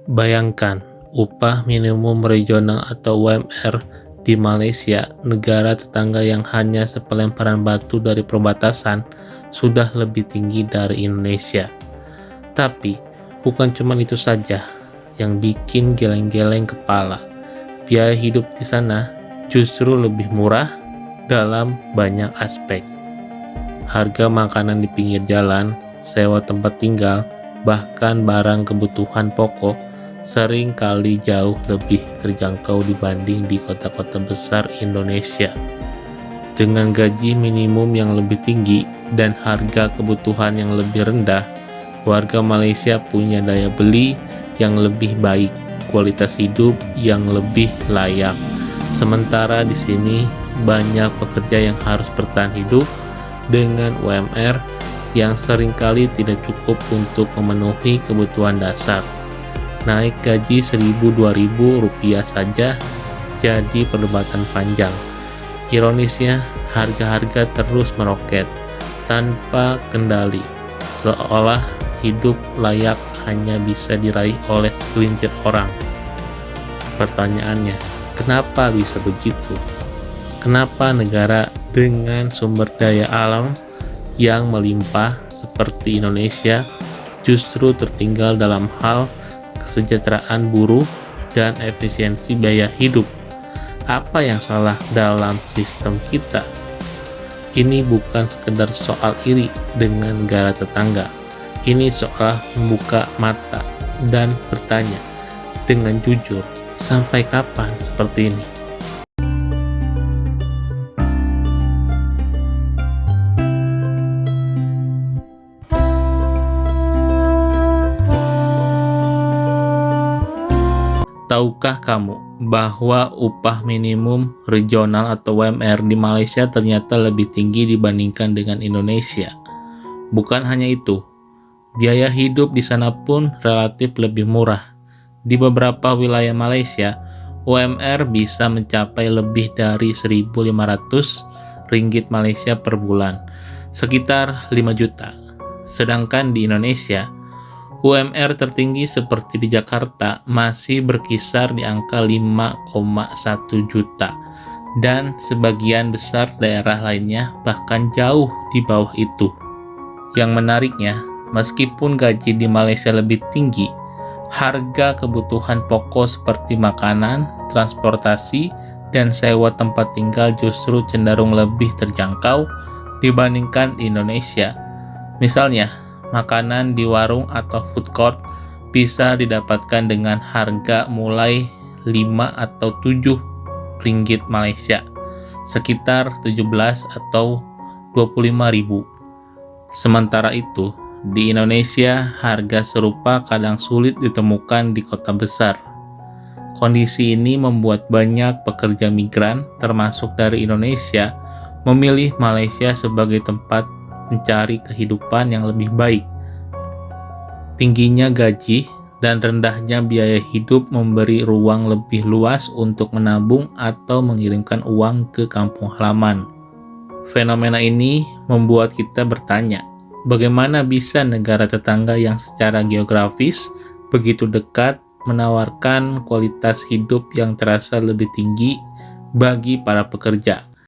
Bayangkan, upah minimum regional atau UMR di Malaysia, negara tetangga yang hanya sepelemparan batu dari perbatasan, sudah lebih tinggi dari Indonesia. Tapi, bukan cuma itu saja yang bikin geleng-geleng kepala. Biaya hidup di sana justru lebih murah dalam banyak aspek. Harga makanan di pinggir jalan, sewa tempat tinggal, bahkan barang kebutuhan pokok sering kali jauh lebih terjangkau dibanding di kota-kota besar Indonesia. Dengan gaji minimum yang lebih tinggi dan harga kebutuhan yang lebih rendah, warga Malaysia punya daya beli yang lebih baik, kualitas hidup yang lebih layak. Sementara di sini banyak pekerja yang harus bertahan hidup dengan UMR yang seringkali tidak cukup untuk memenuhi kebutuhan dasar. Naik gaji 1.000-2.000 rupiah saja jadi perdebatan panjang. Ironisnya, harga-harga terus meroket tanpa kendali, seolah hidup layak hanya bisa diraih oleh segelintir orang. Pertanyaannya, kenapa bisa begitu? Kenapa negara dengan sumber daya alam yang melimpah seperti Indonesia justru tertinggal dalam hal kesejahteraan buruh dan efisiensi biaya hidup? Apa yang salah dalam sistem kita? Ini bukan sekedar soal iri dengan negara tetangga. Ini soal membuka mata dan bertanya dengan jujur, sampai kapan seperti ini? Tahukah kamu bahwa upah minimum regional atau UMR di Malaysia ternyata lebih tinggi dibandingkan dengan Indonesia? Bukan hanya itu, biaya hidup di sana pun relatif lebih murah. Di beberapa wilayah Malaysia, UMR bisa mencapai lebih dari 1.500 ringgit Malaysia per bulan, sekitar 5 juta. Sedangkan di Indonesia, UMR tertinggi seperti di Jakarta masih berkisar di angka 5,1 juta, dan sebagian besar daerah lainnya bahkan jauh di bawah itu. Yang menariknya, meskipun gaji di Malaysia lebih tinggi, harga kebutuhan pokok seperti makanan, transportasi, dan sewa tempat tinggal justru cenderung lebih terjangkau dibandingkan di Indonesia. Misalnya, makanan di warung atau food court bisa didapatkan dengan harga mulai 5 atau 7 ringgit Malaysia, sekitar 17 atau 25.000. Sementara itu, di Indonesia harga serupa kadang sulit ditemukan di kota besar. Kondisi ini membuat banyak pekerja migran, termasuk dari Indonesia, memilih Malaysia sebagai tempat mencari kehidupan yang lebih baik. Tingginya gaji dan rendahnya biaya hidup memberi ruang lebih luas untuk menabung atau mengirimkan uang ke kampung halaman. Fenomena ini membuat kita bertanya, bagaimana bisa negara tetangga yang secara geografis begitu dekat menawarkan kualitas hidup yang terasa lebih tinggi bagi para pekerja,